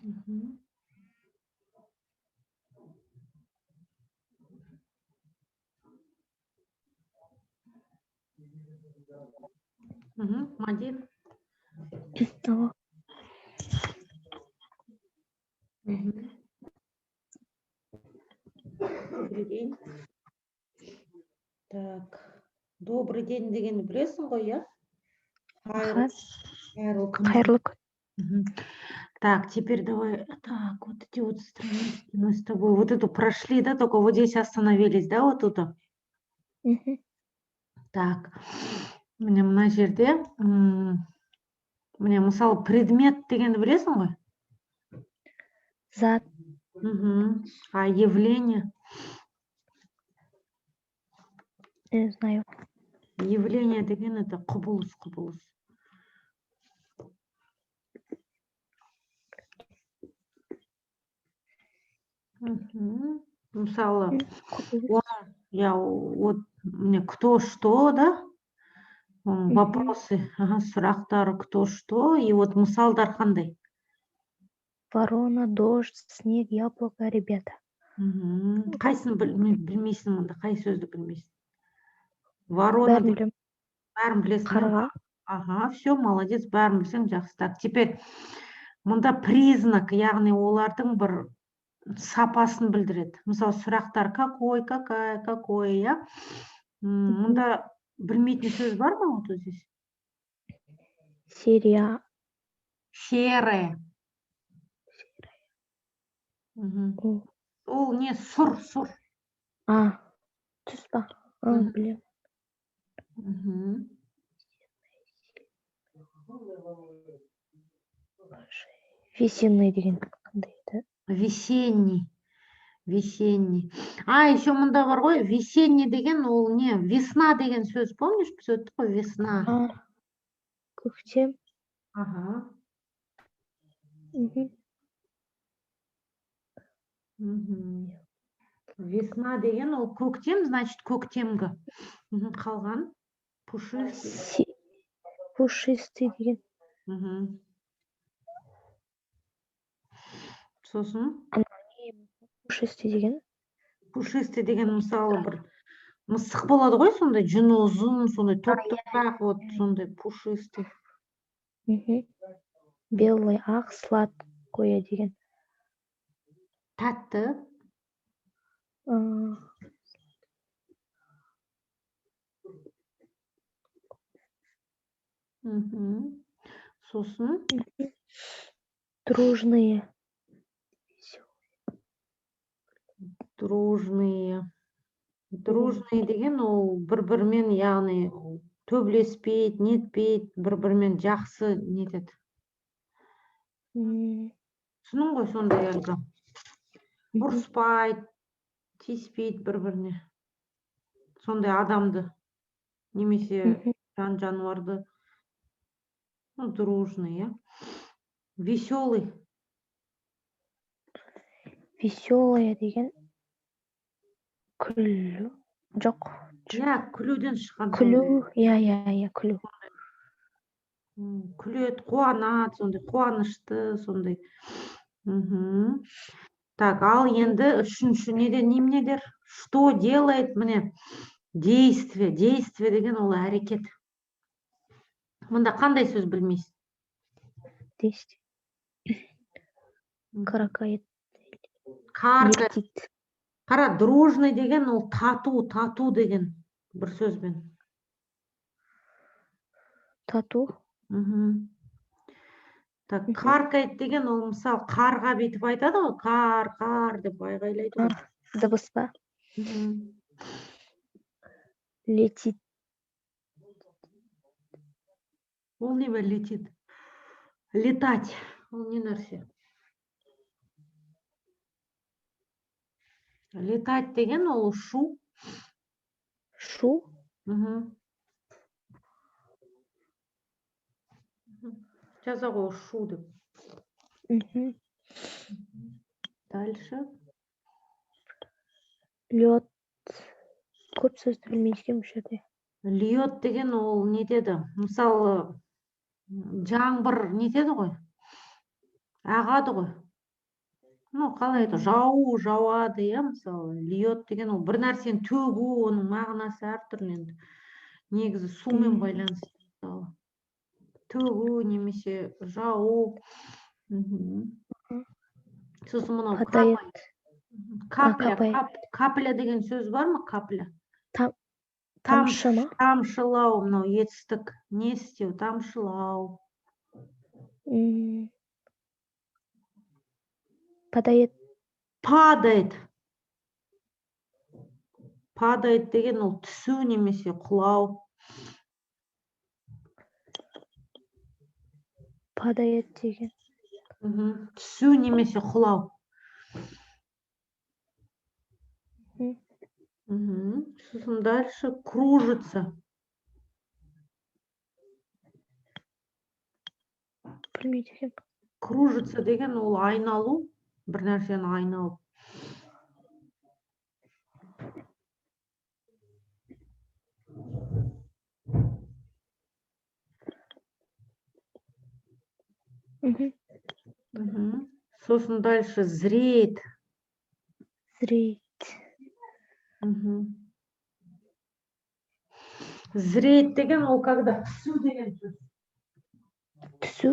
Мгм. Мадин. Алло. Мгм. Добрый день. Так, добрый день дегенді білесің ғой, иә? Аха. Қайырлы күн. Қайырлы күн. Мгм. Так, теперь давай, так, вот эти вот странички мы с тобой, вот эту прошли, да, только вот здесь остановились, да, вот тут. Мгм. Так, міне мына жерде, міне мысалы предмет дегенді білесің ғой? Зат. А явление? Не знаю. Явление деген это құбылыс. Мысалы, я вот мне кто что, да? Вопросы, сұрақтар, кто что, и вот мысалдар қандай? Ворона, дождь, снег, яблоко, ребята. Қайсысын білмейсің мұнда, қай сөзді білмейсің? Ворона, Бәрін білем. бәрін білесің, Қарға. Ага, все, молодец, бәрін білсең жақсы. Так, теперь мұнда признак, яғни олардың бір сапасын білдіреді. Мысалы, сұрақтар какой, какая, какой, иә? Мұнда білмейтін сөз бар ма вот здесь? Серия. Серая. Ол не, сұр. Түс па? Білем. Весенний деген қандай еді? Весенний. Еще мұнда бар ғой, весенний деген ол не, весна деген сөз, помнишь, біз өттік қой, весна. Көктем. Ага. Весна деген ол көктем, значит, көктемгі. Қалған? Пушистый. Пушистый деген. Сосын? Пушистый деген. Пушистый деген мысалы бір мысық болады ғой, сондай жүні ұзын, сондай топ-топырақ, вот сондай пушистый. Белый, ақ, сладкое деген. Тәтті. Сосын? Дружные. Дружный деген ол бір-бірімен, яғни төбелеспейді, нетпейді, бір-бірімен жақсы нетеді. Түсінің ғой сондай әлгі. Ұрыспайды, тиіспейді бір-біріне. Сондай адамды, немесе жан-жануарды. Дружный, иә. Веселый. Веселая деген. Күлу. Жоқ. Иә, күлуден шыққан. Күлу. Иә, күлу. Күледі, қуанады, сондай қуанышты, сондай. Так, ал енді үшінші неменелер? Что делает, міне, действие. Действие деген ол әрекет. Мұнда қандай сөз білмейсің? Действие. Каракает. Летит. Қара, дружный деген ол тату деген бір сөзбен. Тату. Так, қаркает деген ол мысалы қарға бетіп айтады ғой, қар деп айғайлайды ғой. Дыбыс па? Летит. Ол не бе летит? Летать. Ол не нәрсе? Летать деген ол ұшу. Шу? Жаза ғой ұшу деп. Дальше. Лед. Көп сөзді білмейді екен бұл жерде. Льет деген ол нетеді? Мысалы, жаңбыр нетеді ғой? Ағады ғой. Ну, қалай еді, жау, жауады, иә, мысалы, льет деген ол бір нәрсені төгу, оның мағынасы әртүрлі енді. Негізі сумен байланысты, мысалы. Төгу немесе жау. Мгм. Сосын мынау Падает. капля, Капает. капля деген сөз бар ма, капля? Тамшы ма? Тамшылау, мынау етістік. Не істеу, тамшылау. Падает. Падает. Падает деген ол түсу немесе құлау. Падает деген. Түсу немесе құлау. Сосын дальше кружится. Білмейді екенмін. Кружится деген ол айналу, бір нәрсені айналып. Сосын дальше зреет. Зреет. Зреет деген ол когда түсу деген сөз. Түсу?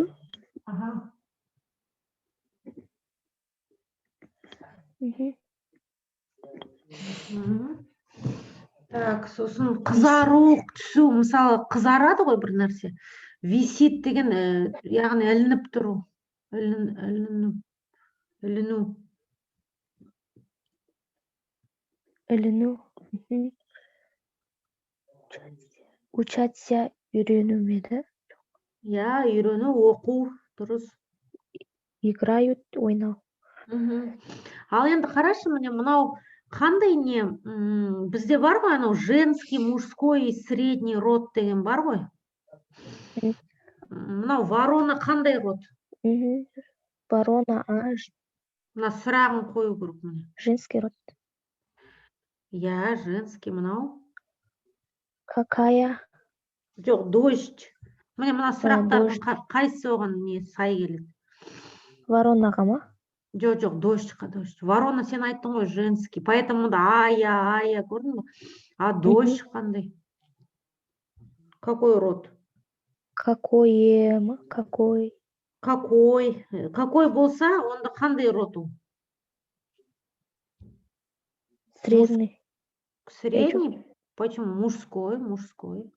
Так, сосын қызару, түсу, мысалы қызарады ғой бір нәрсе. Висит деген, яғни ілініп тұру. Іліну. Іліну. Учаться үйрену ме еді? Я, үйрену, оқу, дұрыс. Играют, ойнау. Ал енді қарашы, міне мынау қандай не, бізде бар ғой, анау женский, мужской, средний род деген бар ғой. Мынау ворона қандай род? Ворона, Мына сұрағын қою керек міне. женский род. Я, женский, мынау. Какая? Жоқ, дождь. Міне мына сұрақтардың қайсы оған не сай келеді? Воронаға ма? Жоқ, дождьқа, дождь. Ворона сен айттың ғой, женский. Поэтому да ая, көрдің бе? А дождь қандай? Какой род? Какое ма? Какой? Какой болса, онда қандай род ол? Средний. Средний? Почему? Мужской. Мужской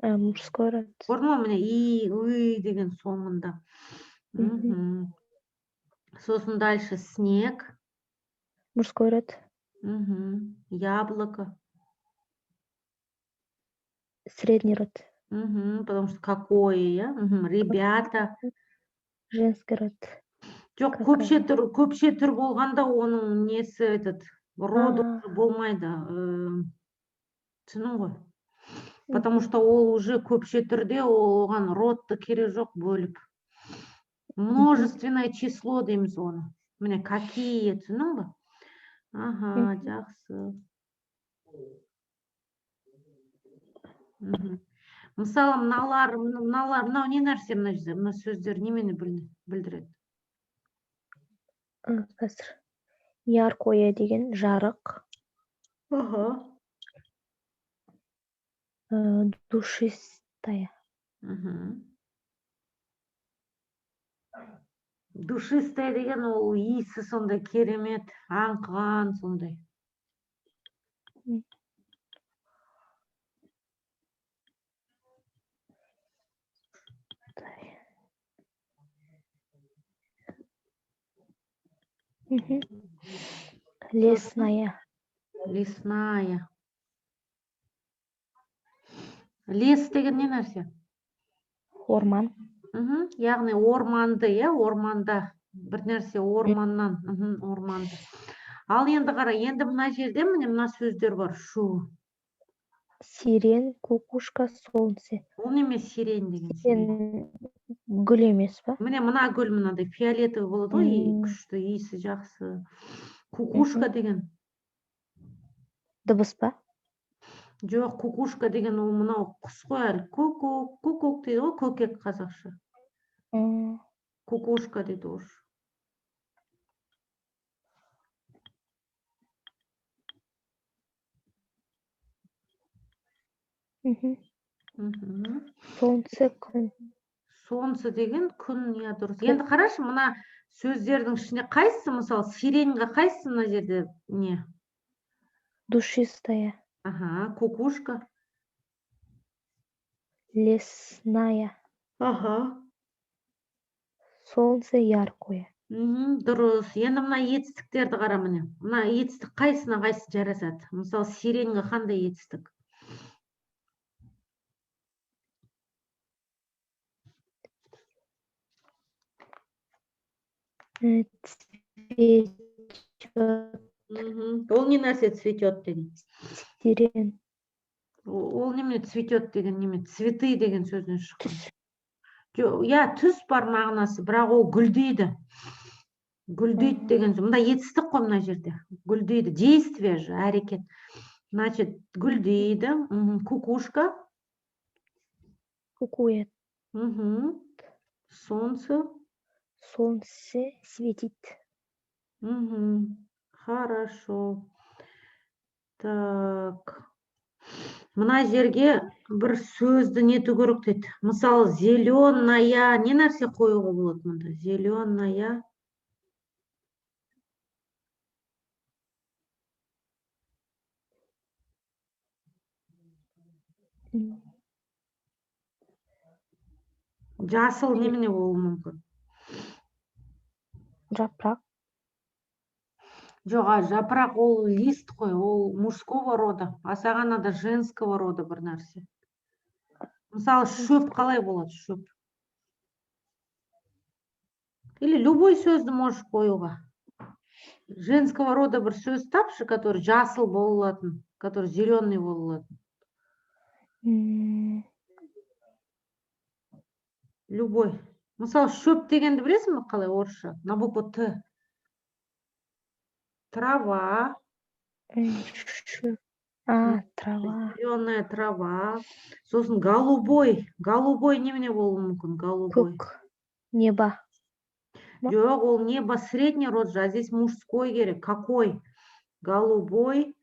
род. Көрдің бе, міне и деген соңында. Сосын дальше снег. Мужской род. Яблоко. Средний род. Потому что какое, я? Ребята. Женский род. Жоқ, көпше түр болғанда оның несі, этот, роды болмайды. Түсінің ғой. Потому что ол уже көпше түрде, оған родты керек жоқ бөліп. Множественное число дейміз оны. Міне, какие, түсінің ба? Ага, жақсы. Мысалы, мынау не нәрсе, мына сөздер немені білдіреді? Қазір. Яркое деген жарық. Душистая. Душистая деген ол иісі сондай керемет, аңқыған сондай. Лесная. Лес деген не нәрсе? Орман. Яғни орманды, орманда. Бір нәрсе орманнан, орманды. Ал енді қара, енді мына жерде мына сөздер бар. Шу. Сирен, кукушка, солнце. Ол неме сирен деген? Сирен гүл емес па? Міне мына гүл мынандай фиолетовый болады ғой, күшті, иісі жақсы. Кукушка деген? Дыбыс па? Жоқ, кукушка деген ол мынау құс қой әлі. Кукук дейді ғой, көкек қазақша. Кукушка дейді орысша. Мгм. Мгм. Солнце, күн. Солнце деген күн, иә, дұрыс. Енді қарашы, мына сөздердің ішінде қайсысы, мысалы, сиреньға қайсысы мына жерде не? Душистая. Ага, кукушка. Лесная. Ага. Солнце яркое. Дұрыс. Енді мына етістіктерді қара міне. Мына етістік қайсына қайсысы жарасады? Мысалы, сиреньға қандай етістік? Цветет. Ол не нәрсе цветет деген? Сирен. Ол немене цветет деген неме? Цветы деген сөзден шыққан. Иә, түс бар мағынасы, бірақ ол гүлдейді. Гүлдейді деген сөз. Мында етістік қой мына жерде. Гүлдейді. Действие же, әрекет. Значит, гүлдейді. Кукушка. Кукует. Солнце. Солнце светит. Хорошо. Так. Мына жерге бір сөзді нету керек дейді. Мысалы, зеленая. Не нәрсе қоюға болады мұнда? Зеленая. Жасыл немене болуы мүмкін? Жапырақ. Жоқ, жапырақ ол лист қой, ол мужского рода, а сағанада женского рода бір нәрсе. Мысалы, шөп қалай болады, шөп? Или любой сөзді можешь қоюға. Женского рода бір сөз тапшы, который жасыл болатын, который зеленый болатын. Любой. Мысалы, шөп дегенді білесің бе қалай орысша? На букву Т. Трава. Трава. Зеленая трава. Сосын голубой. Голубой немене болуы мүмкін? Голубой. Көк. Небо. Жоқ, ол небо средний род же, а здесь мужской керек. Какой? Голубой.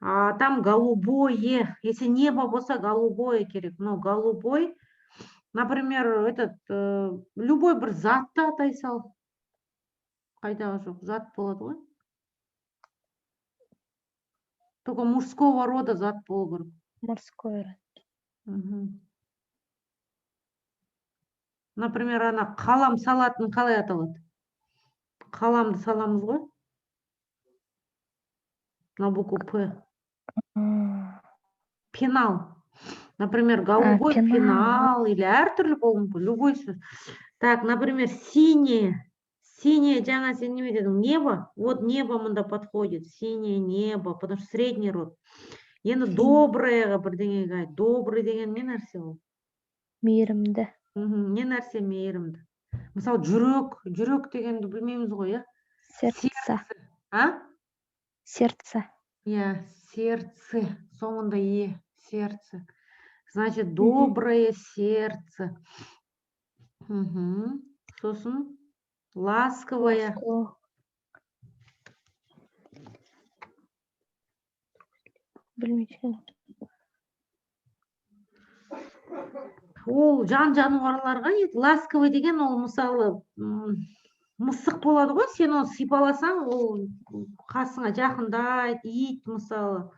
А там голубое. Если небо болса, голубое керек. Но голубой, например, любой бір затты атай сал. Қайдағы жоқ, зат болады ғой. Только мужского рода зат болу керек. Морской род. Например, ана қалам салатын қалай аталады? Қаламды саламыз ғой. На букву П. Пенал. Например, голубой пенал или әртүрлі болуы мүмкін. Любой сөз. Так, например, синее. Синее, жаңа сен неме дедің? Небо. Вот небо мында подходит. Синее небо, потому что средний род. Енді добрыйға бірдеңеге айт. Добрый деген не нәрсе ол? Мейірімді. Не нәрсе мейірімді? Мысалы, жүрек. Жүрек дегенді білмейміз ғой, иә? Сердце. А? Сердце. Я, сердце. Соңында е. Сердце. Значит, доброе сердце. Сосын, ласковое. Білмеймін. Ол жан-жануарларға ласковый деген ол мысалы мысық болады ғой, сен оны сипаласаң, ол қасыңа жақындайды, ит мысалы.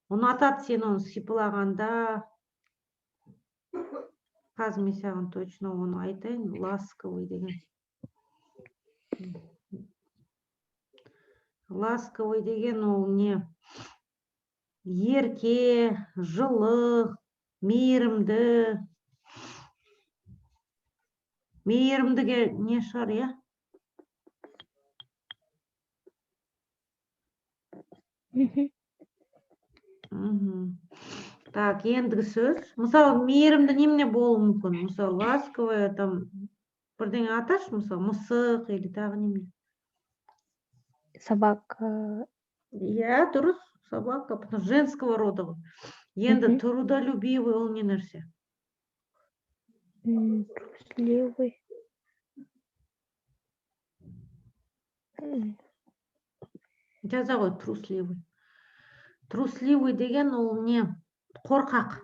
Ұнатады сен оны сипалағанда. Қазір мен саған точно оны айтайын, ласковый деген. Ласковый деген ол не? Ерке, жылы, мейірімді. Мейірімдіге не шығар, иә? Так, ендігі сөз. Мысалы, мейірімді немене болуы мүмкін? Мысалы, ласковая, там, бірдеңе аташ, мысалы, мысық, или тағы немене? Собака. Иә, дұрыс, собака, потому что женского рода ғой. Енді трудолюбивый ол не нәрсе? Трусливый. Жаза ғой, трусливый. Трусливый деген ол не? Қорқақ.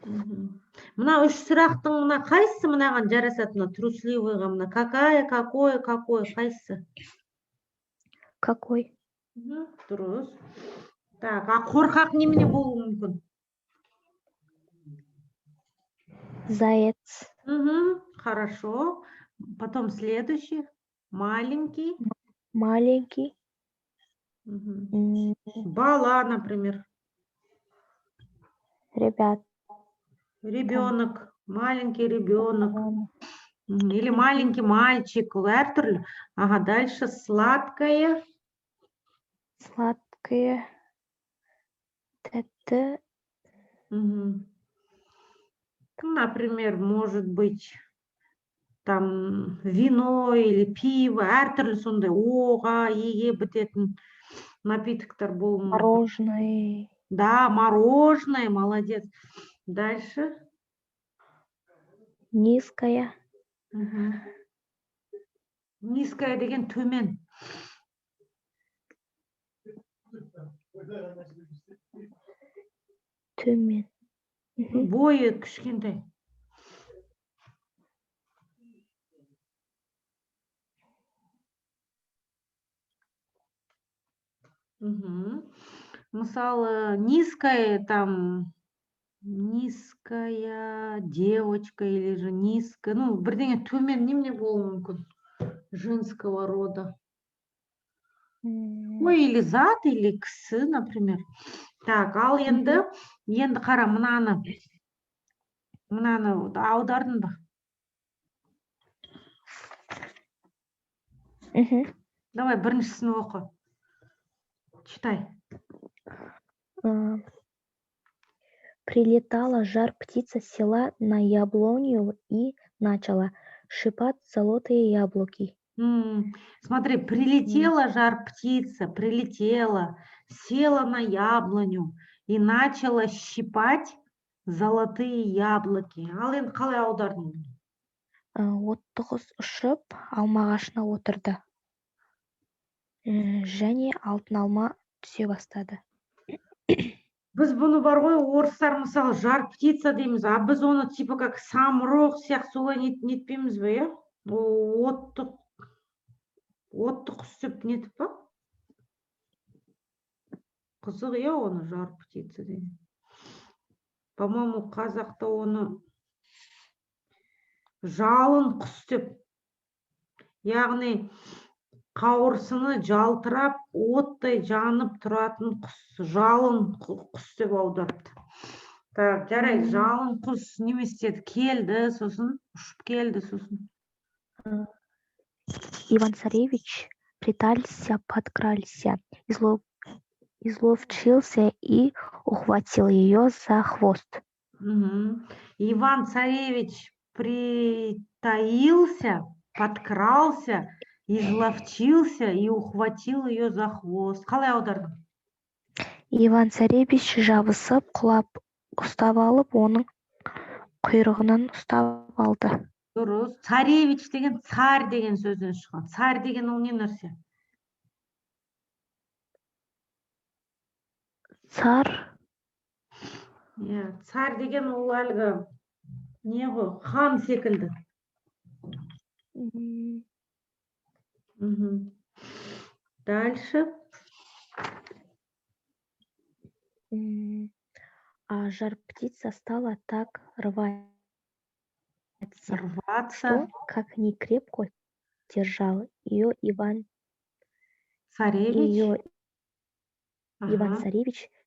Мына үш сұрақтың мына қайсысы мынаған жарасады? Мына трусливыйға мына какая, какое, қайсысы? Какой? Дұрыс. Так, а қорқақ немене болуы мүмкін? Заяц. Хорошо. Потом следующий. Маленький. Маленький. Бала, например. Ребят. Ребенок. Маленький ребенок. Или маленький мальчик. Ол әртүрлі. Ага, дальше сладкое. Сладкое. Тәтті. Например, может быть, там вино или пиво, әртүрлі сондай оға, еге бітетін напитоктар болуы мүмкін. Мороженое. Да, мороженое, молодец. Дальше. Низкая. Низкая деген төмен. Төмен. Бойы кішкентай. Мысалы, низкая там, низкая девочка или же низкая, ну, бірдеңе төмен немене болуы мүмкін? Женского рода. Ой, или зат, или кісі, например. Так, ал енді қара, мынаны аудардың ба? Давай, біріншісін оқы. Читай. Прилетала жар-птица, села на яблоню и начала шипать золотые яблоки. Смотри, прилетела жар-птица, прилетела, села на яблоню и начала щипать золотые яблоки. Ал енді қалай аудардың? Отты құс ұшып, алма ағашына отырды. Және алтын алма түсе бастады. Біз бұны бар ғой, орыстар мысалы жар птица дейміз, а біз оны типа как самұрық сияқты солай нетпейміз бе, иә? Отты құс деп нетіп па? Қызық, иә, оны жар птица деген. По-моему, қазақта оны жалын құс деп. Яғни қауырсыны жалтырап, оттай жанып тұратын құс, жалын құс деп аударыпты. Так, жарайды, жалын құс неме істеді? Келді, сосын ұшып келді, сосын. Иван-царевич подкрался, изловчился и ухватил ее за хвост. Иван-царевич притаился, подкрался, изловчился и ухватил ее за хвост. Қалай аудардың? Иван-царевич жабысып, құлап ұстап алып, оның құйрығынан ұстап алды. Дұрыс. Царевич деген царь деген сөзден шыққан. Царь деген ол не нәрсе? Царь. Царь деген ол әлгі не ғой? Хан секілді. Дальше. А жар-птица стала так рваться, что, как ни крепко держал ее Иван-царевич,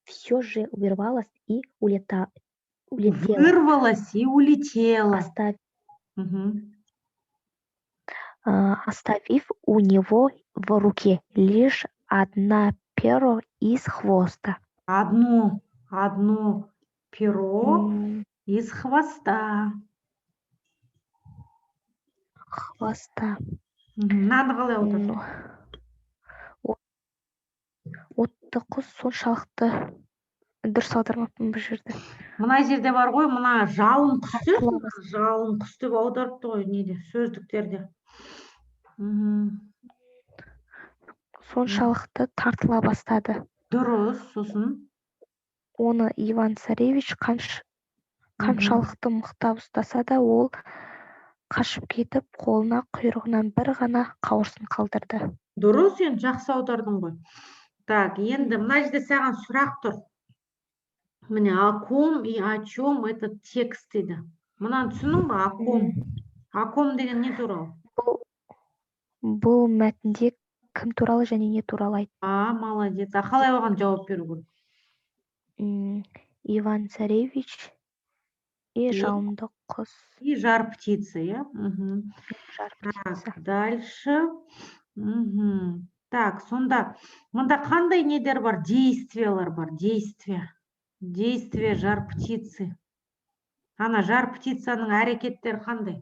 все же вырвалась и улетела. Вырвалась и улетела. Оставив у него в руке лишь одно перо из хвоста. Одно перо из хвоста. Мынаны қалай аудардың? Отты құс соншалықты дұрыс аудармаппын бұл жерде. Мына жерде бар ғой, мына жалын құс деп аударыпты ғой неде, сөздіктерде. Соншалықты тартыла бастады. Дұрыс, сосын. Оны Иван-царевич қаншалықты мықтап ұстаса да, ол қашып кетіп, қолына құйрығынан бір ғана қауырсын қалдырды. Дұрыс, енді жақсы аудардың ғой. Так, енді мына жерде саған сұрақ тұр. Міне, о ком и о чем этот текст дейді. Мынаны түсіндің бе? О ком. О ком деген не туралы? Бұл мәтінде кім туралы және не туралы айтты? Молодец. Қалай оған жауап беру керек? Иван Царевич и жалынды құс. И жар птицы, иә? Жар птица. Так, дальше. Так, сонда мында қандай недер бар? Действиялар бар. Действие жар птицы. Ана жар птицаның әрекеттері қандай?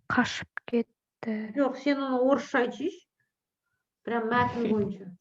Қашып кетті. Жоқ, сен оны орысша айтшы. Прям мәтін бойынша.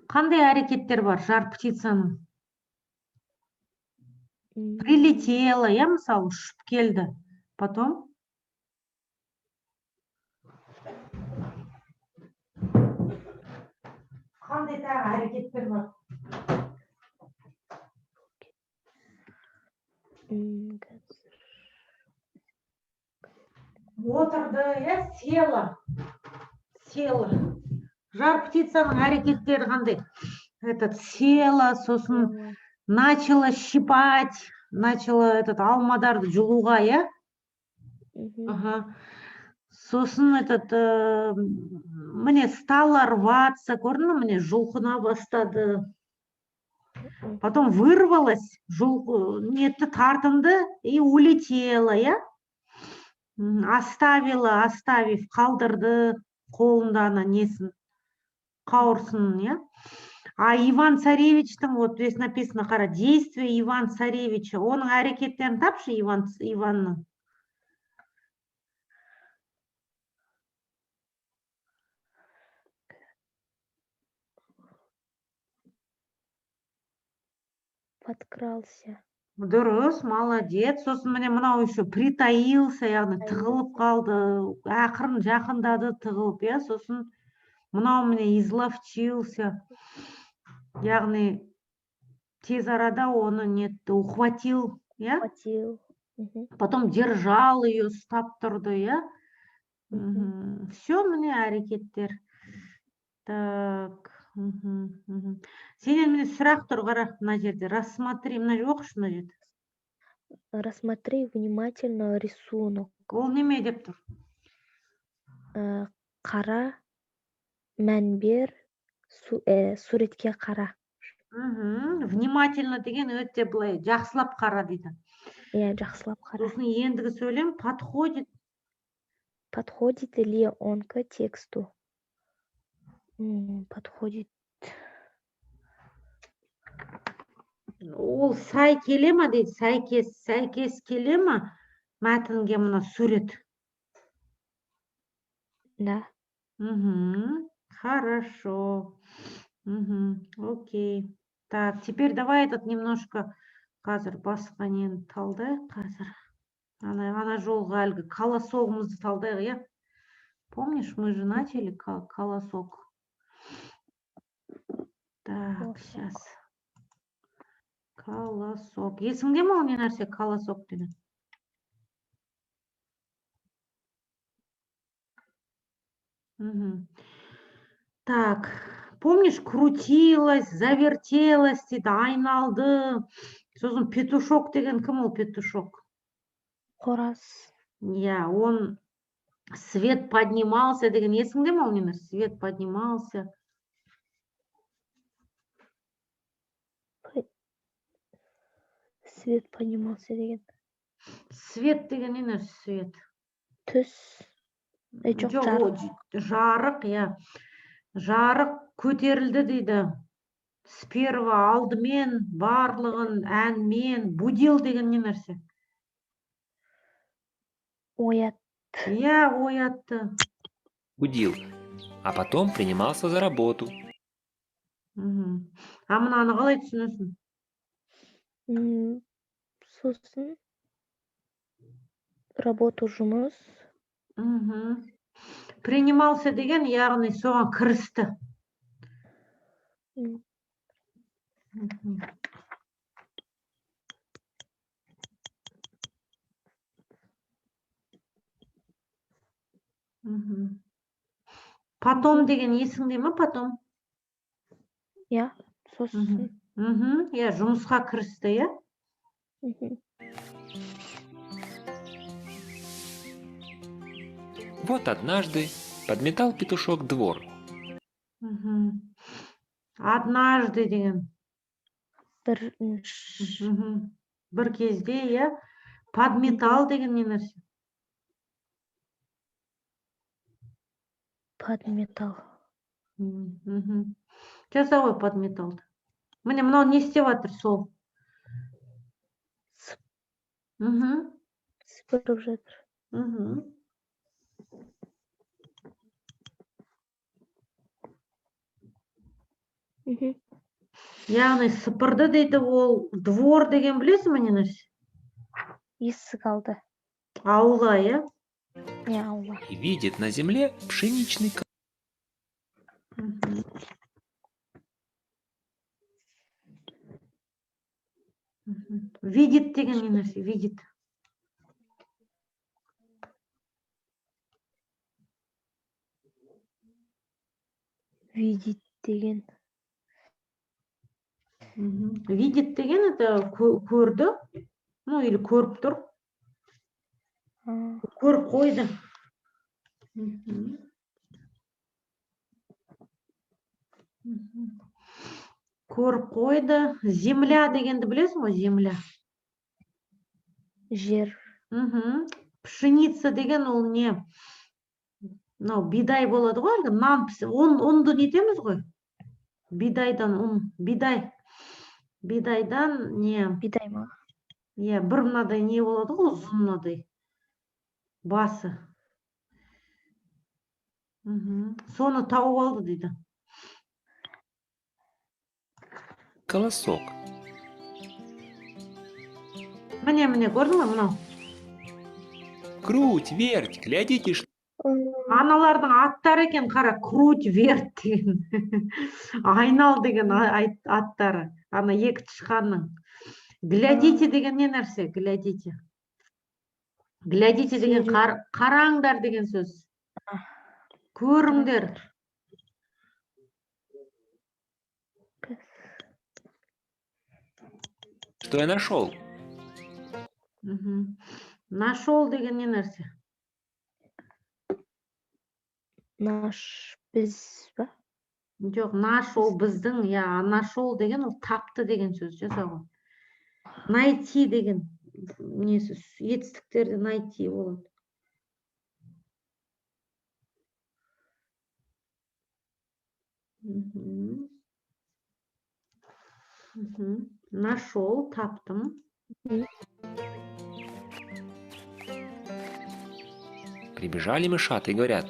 Қандай әрекеттер бар жар птицаның? Прилетела, я мысалы, ұшып келді. Потом? Қандай тағы әрекеттер бар? Отырды, я села. Жар птицаның әрекеттері қандай? Села, сосын начала щипать, начала алмадарды жұлуға, я? Сосын міне стала рваться, көрдің бе, міне жұлқына бастады. Потом вырвалась, нетті тартынды и улетела, я? Оставив, қалдырды қолында ана несін, қауырсынын, я? А Иван Царевичтің, вот здесь написано, қара, действие Иван Царевича, оның әрекеттерін тапшы Иванның. Подкрался. Дұрыс, молодец. Сосын міне мынау еще притаился, яғни тығылып қалды, ақырын жақындады тығылып, я? Сосын мынау міне изловчился, яғни тез арада оны нетті, ухватил, я? Потом держал ее, ұстап тұрды, я? Все, міне әрекеттер. Так. Сенен міне сұрақ тұр, қара, мына жерде. Рассмотри, мына жерде оқышы, мына жерде. Рассмотри внимательно рисунок. Ол неме деп тұр? Қара, мән бер, суретке қара. Внимательно деген өте былай, жақсылап қара дейді. Иә, жақсылап қара. Сосын ендігі сөйлем подходит. Подходит ли он к тексту? Подходит. Ол сай келе ма дейді, сәйкес келе ма мәтінге мына сурет? Да. Хорошо. Окей. Так, теперь давай немножко қазір басқа нені талдайық қазір. Ана жолға әлгі колосогымызды талдайық, я? Помнишь, мы же начали колосок? Так, сейчас. Колосок. Есіңде ме ол не нәрсе колосок деген? Так, помнишь, крутилась, завертелась дейді, айналды. Сосын петушок деген кім ол петушок? Қораз. Я, он свет поднимался деген, есіңде ме ол не нәрсе? Свет поднимался. Свет поднимался деген. Свет деген не нәрсе, свет? Түс. Жоқ, Жоқ, жарық. жарық, иә. Жарық көтерілді дейді. Сперва алдымен, барлығын, әнмен. Будил деген не нәрсе? Оят. Иә, оятты. Будил, а потом принимался за работу. Мгм. А мынаны қалай түсінесің? Сосын работу, жұмыс. Мгм. Принимался деген, яғни соған кірісті. М, Мгм. Мгм. Потом деген есіңде ме, потом? Иә, сосын. Мгм. Иә, жұмысқа кірісті, иә? Мгм. Вот однажды подметал петушок двор. Мгм. Однажды деген. Бір Мгм. Бір кезде, иә? Подметал деген не нәрсе? подметал. Мгм. Жаза ғой подметалды. Міне мынау не істеп жатыр, сол. Мгм. Сыпырып жатыр. Мгм. Мгм. Яғни сыпырды дейді, ол двор деген білесің бе не нәрсе? Есік алды. Аула, иә? Не, аула. И видит на земле пшеничный Мгм. Мгм. Видит деген не нәрсе? Видит. Видит деген. Мгм. Видит деген это көрді, ну или көріп тұр, А, көріп қойды. Мгм. Мгм. Көріп қойды. Земля дегенді білесің ғой, земля? жер. Мгм. Пшеница деген ол не? Мынау бидай болады ғой, әлгі нан ұнды нетеміз ғой. Бидайдан ұн, бидай. Бидайдан не? Бидай ма? Иә, бір мынадай не болады ғой, ұзын мынадай. Басы. Мгм. Соны тауып алды дейді. колосок. Міне, көрдің бе мынау? Круть, верть, глядите, Аналардың аттары екен, қара, круть, верт деген. Айнал деген аттары. Ана екі тышқанның. Глядите деген не нәрсе? Глядите. Глядите деген қараңдар деген сөз. Көріңдер. что я нашел. Мгм. Нашел деген не нәрсе? Наш біз ба? Жоқ, нашол біздің, я, нашол деген ол тапты деген сөз, жаза ғой. Найти деген несі, етістіктерде найти болады. Мгм. Мгм. Нашел, таптым. Прибежали мышаты и говорят: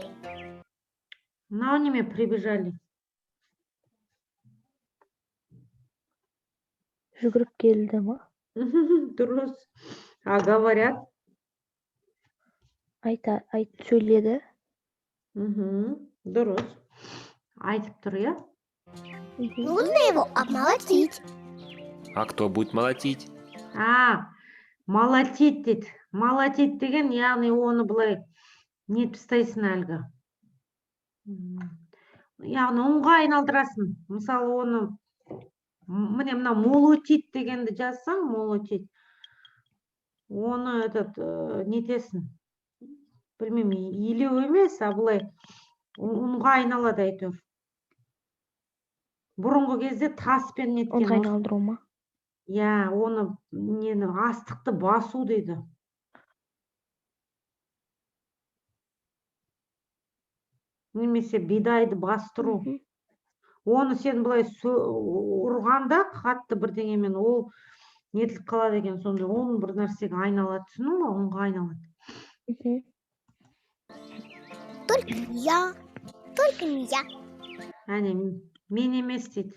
Мынау неме прибежали? Жүгіріп келді ма? Дұрыс. А говорят? Сөйледі. Мгм. Дұрыс. Айтып тұр, иә? Нужно его обмолотить. а кто будет молотить? Молотить дейді. Молотить деген, яғни оны былай нетіп тастайсың әлгі. Яғни ұнға айналдырасың. Мысалы, оны міне мына молотить дегенді жазсаң, молотить. Оны нетесің. Білмеймін, илеу емес, а былай ұнға айналады әйтеуір. Бұрынғы кезде таспен неткен. Ұнға айналдыру ма? Иә, оны астықты басу дейді. немесе бидайды бастыру. Мгм. Оны сен былай ұрғанда қатты бірдеңемен ол нетіліп қалады екен, сонда оны бір нәрсеге айналады, түсіндің ба? Онға айналады. Мгм. Только не я. Только не я. Әне мен емес дейді.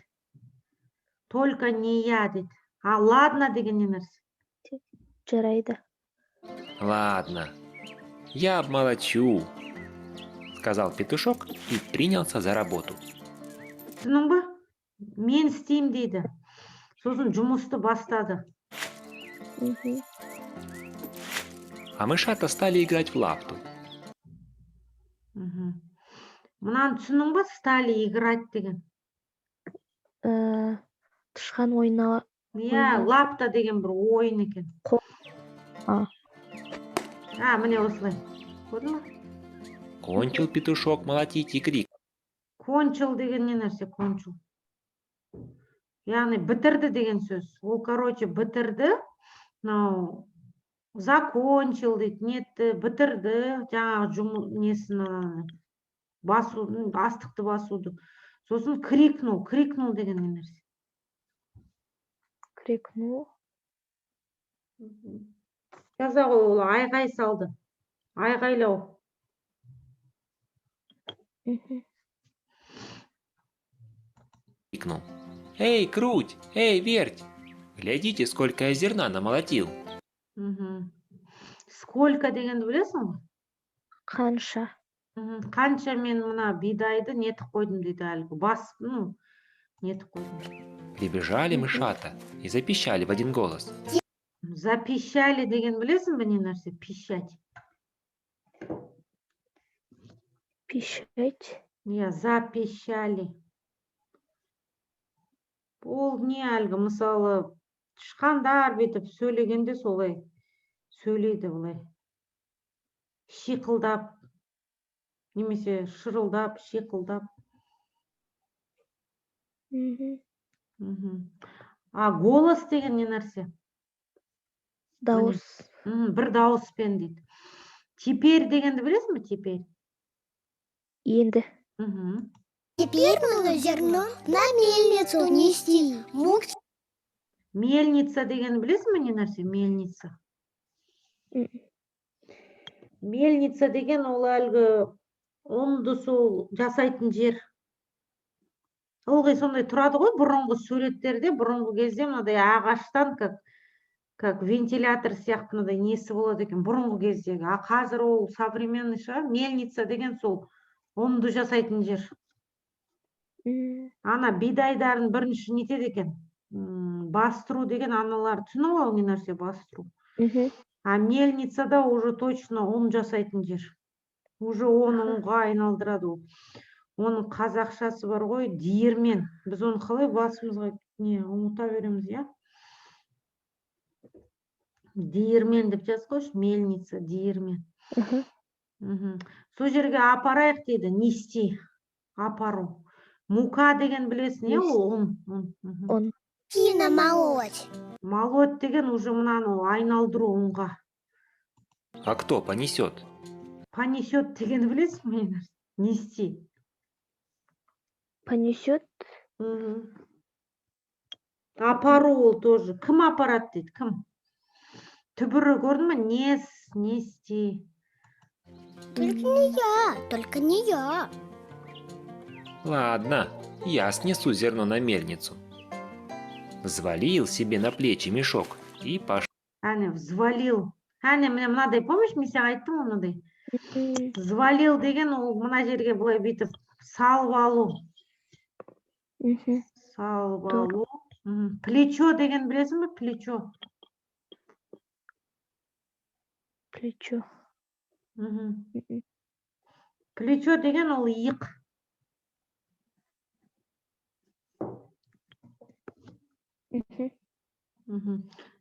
Только не я дейді. А ладно деген не нәрсе? Жарайды. Ладно, я обмолочу, сказал петушок и принялся за работу. Түсінің ба? Мен істеймін дейді. Сосын жұмысты бастады. Мгм. А мышата стали играть в лапту. Мгм. Мынаны түсінің ба? Стали играть деген. Тышқан ойна. Иә, Ойнау. лапта деген бір ойын екен. А. Міне осылай. Көрдің ба? Кончил петушок молотить и крик. Кончил деген не нәрсе? Кончил. Яғни бітірді деген сөз. Ол, короче, бітірді. Мынау закончил дейді, нетті, бітірді. Жаңағы несін басу, астықты басуды. Сосын крикнул. Крикнул деген не нәрсе? Крикнул. Жаза ғой, ол айғай салды. Айғайлау. Мгм. Крикнул. Эй, круть! Эй, верть! Глядите, сколько я зерна намолотил. Мгм. Сколько дегенді білесің ба? Қанша. Қанша мен мына бидайды нетіп қойдым дейді әлгі. Нетіп қойдым. Прибежали мышата и запищали в один голос. Запищали деген білесің бе не нәрсе? Пищать. Пищать. Иә, запищали. Ол не әлгі, мысалы, тышқандар бүйтіп сөйлегенде солай сөйлейді былай. Шиқылдап, немесе шырылдап, шиқылдап. Мгм. Мгм. А голос деген не нәрсе? Дауыс. Бір дауыспен дейді. Теперь дегенді білесің бе? Теперь. Енді. Мгм. Теперь надо зерно на мельницу нести. Мельница дегенді білесің бе не нәрсе? Мельница. Мгм. Мельница деген ол әлгі ұнды сол жасайтын жер. Ылғи сондай тұрады ғой, бұрынғы суреттерде, бұрынғы кезде мынадай ағаштан как вентилятор сияқты мынадай несі болады екен, бұрынғы кездегі. А қазір ол современный шығар. Мельница деген сол ұнды жасайтын жер. Мгм. Ана бидайдарын бірінші нетеді екен. Бастыру деген аналар, түсіну ғой не нәрсе бастыру. Мгм. А мельницада уже точно ұн жасайтын жер. Уже оны ұнға айналдырады ол. Оның қазақшасы бар ғой, диірмен. Біз оны қалай басымызға ұмыта береміз, иә? Диірмен деп жаз қойшы, мельница, диірмен. Мгм. Сол жерге апарайық дейді, нести, апару. Мука деген білесің, иә, ол ұн. Он. Кина молоть. Молоть деген уже мынаны айналдыру ұнға. А кто понесет? Понесет дегенді білесің бе? Нести. Понесет. Апару ол тоже. Кім апарады дейді, кім? Түбірі көрдің ме? Нести. Только не я. Ладно, я снесу зерно на мельницу. Взвалил себе на плечи мешок и пошел. Әне, взвалил. Әне, мынадай, помнишь, мен саған айттым ғой мынадай. Мгм. Взвалил деген ол мына жерге былай бүйтіп салып алу. Мгм. Салып Doğru. алу. Плечо деген білесің бе? Плечо. Плечо. Мгм. Плечо деген ол иық.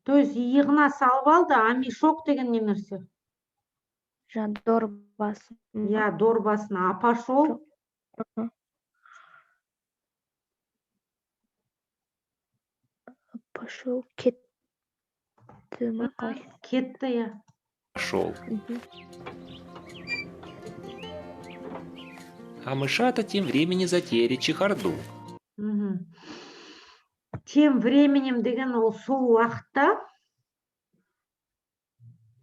То есть иығына салып алды, а мешок деген не нәрсе? Жаңа дорбасы. Я дорбасына. А пошел? Ага. Пошел. Кетті ма қалай? Кетті, я. Пошел. Мгм. а мышата тем временем затеяли чехарду. Мгм. Тем временем деген ол сол уақытта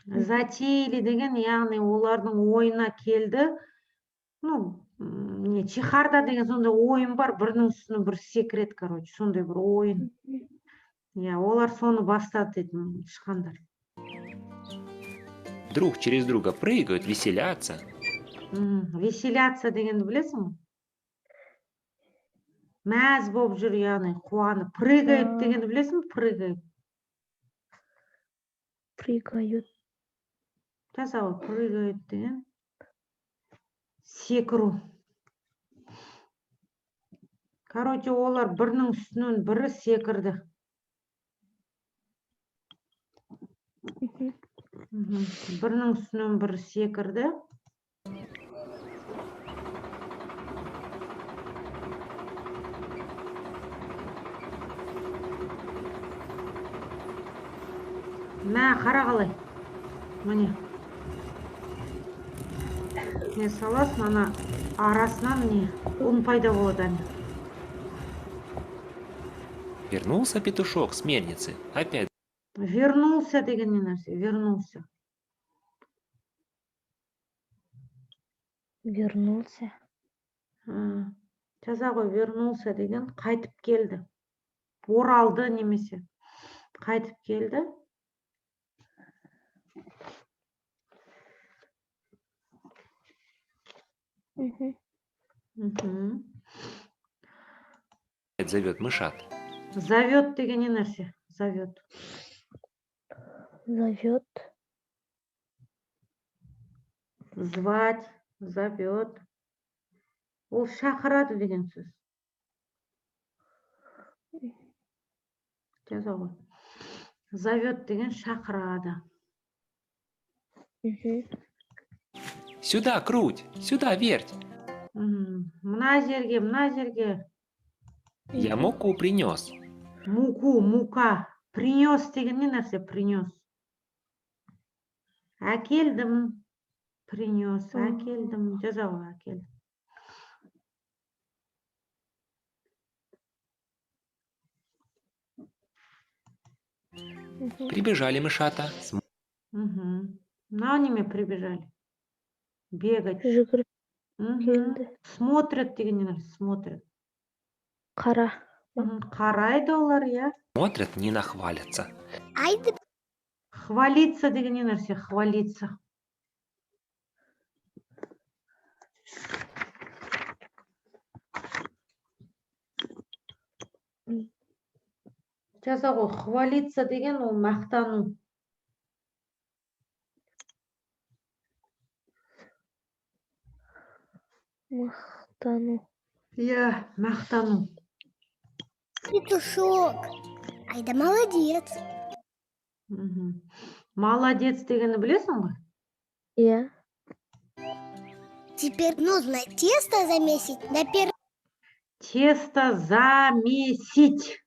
затеяли деген, яғни олардың ойына келді. Ну, не, чехарда деген сондай ойын бар, бірінің үстіне бір секрет, короче, сондай бір ойын. Я, олар соны бастады деді тышқандар. Друг через друга прыгают, веселятся. Веселяться дегенді білесің бе? Мәз болып жүр, яғни қуанып. Прыгают дегенді білесің бе? Прыгают. Прыгают. Жаза ғой, прыгают деген. Секіру. Короче, олар бірінің үстінен бірі секірді. Бірінің үстінен бірі секірді. Мә, қара қалай. Міне. Не саласың, ана арасынан не ұн пайда болады. Вернулся петушок с мельницы. Опять. Вернулся деген не нәрсе, вернулся. Вернулся. Жаза ғой, вернулся деген қайтып келді. Оралды немесе қайтып келді. Зовет мышат. Зовет деген не нәрсе? Зовет. Зовет. Звать, зовет. Ол шақырады деген сөз. Жаза ғой. Зовет деген шақырады. Сюда круть, сюда верть. Мына жерге, мына жерге. Я муку принес. Муку, мука. Принес деген не нәрсе? Принес. Әкелдім. Принес, әкелдім. Жаза ғой, әкелдім. Прибежали мышата. На неме прибежали. Бегать. Жүгіріп келді. Смотрят деген не нәрсе? Смотрят. Қара. Қарайды олар, я. Смотрят, не нахвалятся. Айды. Хвалиться деген не нәрсе? Хвалиться. Жаза ғой, хвалиться деген ол мақтану. Мақтану. Я, мақтану. Петушок. Айда молодец. Молодец дегенді білесің бе? Я. Теперь нужно тесто замесить на Тесто замесить.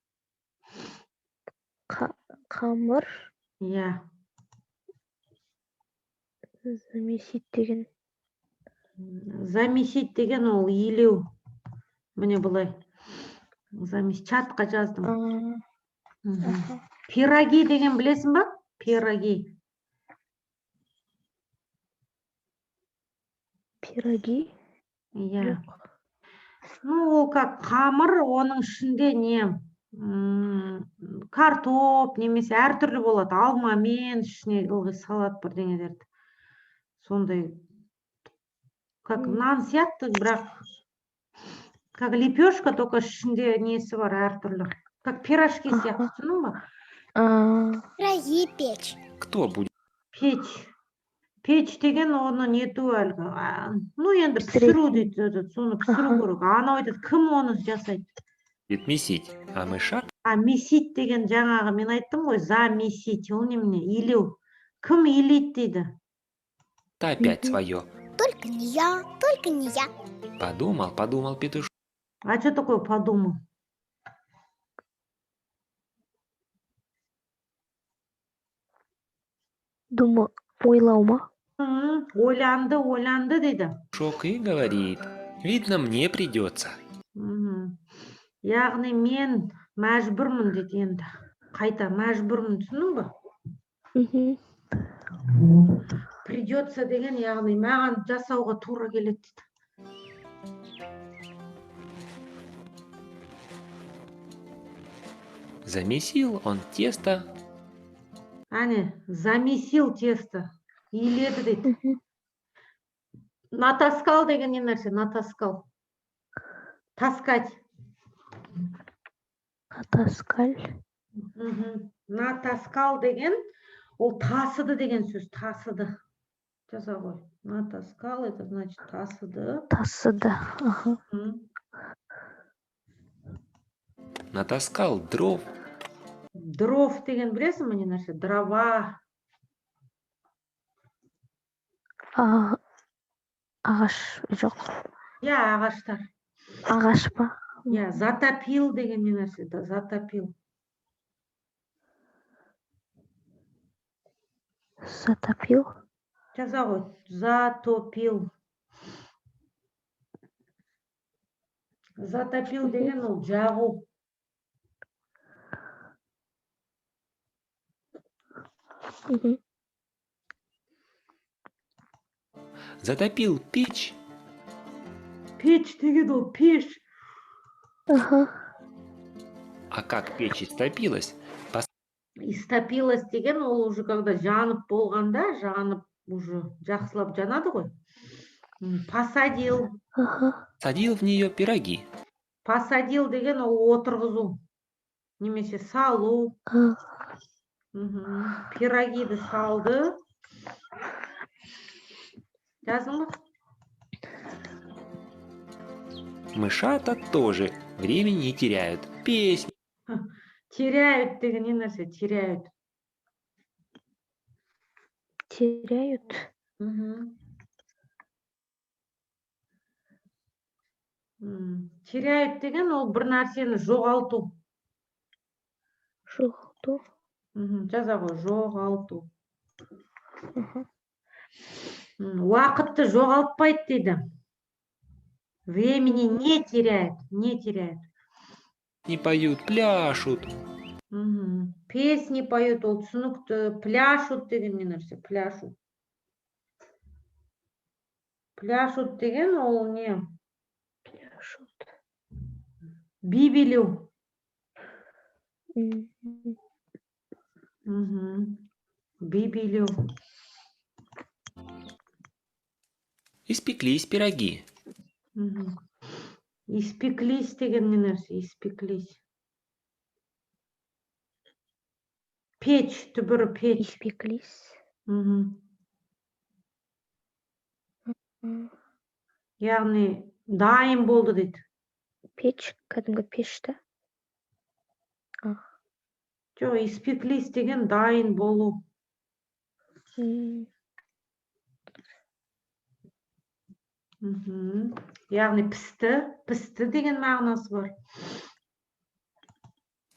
Қамыр. Я. Замесить деген. Замесить деген ол илеу. Міне бұлай. Чатқа жаздым. Пироги деген білесің ба? Пироги. Пироги. Я. Ну, ол как қамыр, оның ішінде не? Картоп, немесе әртүрлі болады. Алмамен ішіне ылғи салат бірдеңелерді. Сондай, как нан сияқты, бірақ как лепешка, только ішінде несі бар әртүрлі. Как пирожки сияқты, түсінің ба? пироги печь. Кто будет? Печь. Печь деген оны нету әлгі. Ну, енді пісіру дейді, соны пісіру керек. Анау айтады, кім оны жасайды? Месить. А мышат? Месить деген жаңағы мен айттым ғой, замесить, ол немене? Илеу. Кім илейді дейді? Та опять свое. Только не я, только не я. Подумал, подумал петушок. А что такое подумал? Думал, ойлау ма? Ойланды, ойланды дейді. Шок и говорит. Видно, мне придется. Мгм. Яғни мен мәжбүрмін дейді енді. Қайта мәжбүрмін, түсіндің бе? Мгм. Придется деген, яғни маған жасауға тура келеді дейді. Замесил он тесто. Әне, замесил тесто. Иледі дейді. Мгм. Натаскал деген не нәрсе? Натаскал. Таскать. Натаскаль. Мгм. Натаскал деген, ол тасыды деген сөз. Тасыды. Жаза ғой. Натаскал, это значит тасыды. Тасыды. Ага. Мгм. Натаскал дров. Дров деген білесің бе не нәрсе? Дрова. Ағаш жоқ. Я, ағаштар. Ағаш па? Я, затопил деген не нәрсе? Затопил. Затопил. Жаза ғой. Затопил. Затопил деген ол жағу. Мгм. Затопил печь. Печь деген ол пеш. Ага. А как печь истопилась, Истопилась деген ол уже когда жанып болғанда, жанып уже жақсылап жанады ғой. Посадил. Ага. посадил в нее пироги. Посадил деген ол отырғызу. Немесе салу. А, Мгм. Пирогиді салды. Жаздың ба? Мышата тоже времени не теряют. Песнь. Теряют деген не нәрсе? Теряют. теряют. Мгм. Теряют деген ол бір нәрсені жоғалту. Жоғалту. Жаза ғой, жоғалту. Ага. Уақытты жоғалтпайды дейді. Времени не теряет, не теряет. Не поют, пляшут. Песни поют, ол түсінікті. Пляшут деген не нәрсе? Пляшут. Пляшут деген ол не? Пляшут. Би билеу. Мгм. Би билеу. Испеклись пироги. Испеклись деген не нәрсе? Испеклись. Печь, түбірі печь. Испеклись. Яғни дайын болды дейді. Печь, кәдімгі пешті. Жоқ, испеклись деген дайын болу. Яғни пісті. Пісті деген мағынасы бар.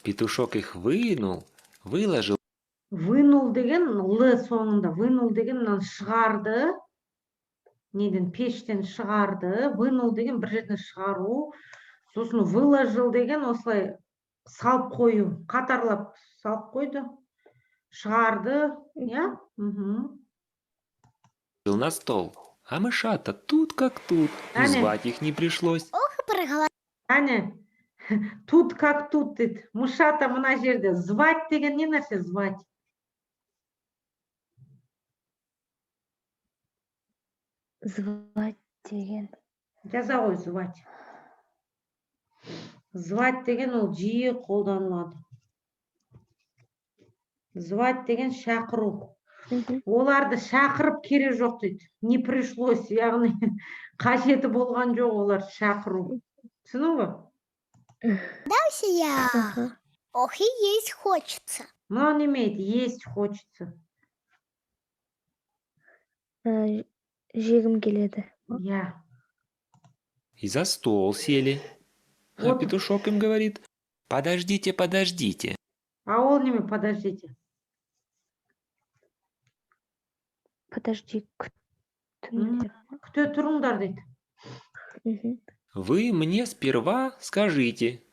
Петушок их вынул, выложил. Вынул деген л соңында. Вынул деген мынаны шығарды. Неден? Пештен шығарды. Вынул деген бір жерден шығару. Сосын выложил деген осылай салып қою. Қатарлап салып қойды. Шығарды. Я? На стол. А мышата тут как тут. И Аня. звать их не пришлось. Ох, и проголодалась. Әне, тут как тут дейді. Мышата мына жерде. Звать деген не нәрсе? Звать. Звать деген. Жаза ғой, звать. Звать деген ол жиі қолданылады. Звать деген шақыру. Оларды шақырып керек жоқ дейді. Не пришлось, яғни қажеті болған жоқ олар шақыру. Түсіндің бе? Дался я. Ага. Ох, и есть хочется. Мынау немейді, есть хочется. Жегім келеді. Я. И за стол сели. А Вот. петушок им говорит: подождите, подождите. А ол неме, подождите. Подожди, күтіңдер. Күте тұрыңдар дейді. Мгм. Вы мне сперва скажите.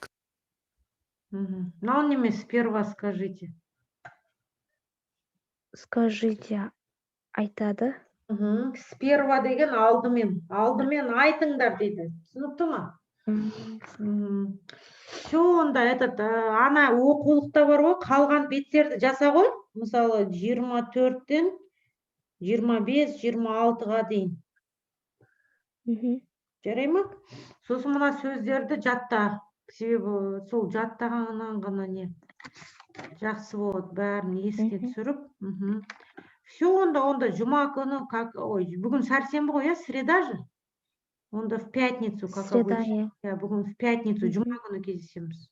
Мынау неме сперва скажите. Скажите, айтады. Сперва деген алдымен. Алдымен айтыңдар дейді. Түсінікті ма? М, Все, онда ана оқулықта бар ғой, қалған беттерді жаса ғой. Мысалы 24-тен 25-26-ға дейін. мгм. Жарай ма? Сосын мына сөздерді жатта. Себебі сол жаттағаннан ғана не жақсы болады, бәрін еске Мгм. түсіріп. Все, онда жұма күні, бүгін сәрсенбі ғой, среда же? Онда в пятницу, как Среда, обычно. иә. Бүгін в пятницу, Мгм. жұма күні кездесеміз.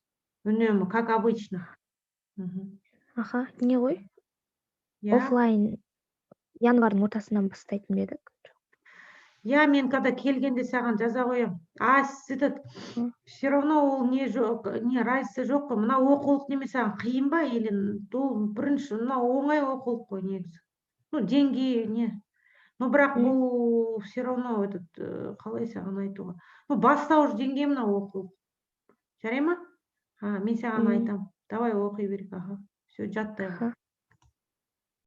Үнемі, как обычно. Аха, не ғой? Я? Оффлайн январдың ортасынан бастайтын ба едік? Мен когда келгенде саған жаза қоям. М. Все равно ол не жоқ, не разница жоқ қой. Мына оқулық неме саған қиын ба? Или ол бірінші, мына оңай оқулық қой негізі. Деңгейі не. Бірақ М. бұл все равно қалай саған айтуға. Бастауыш деңгей мына оқулық. Жарай ма? Мен саған М. айтам. Давай оқи берейік. Все, жаттай қой. Аха.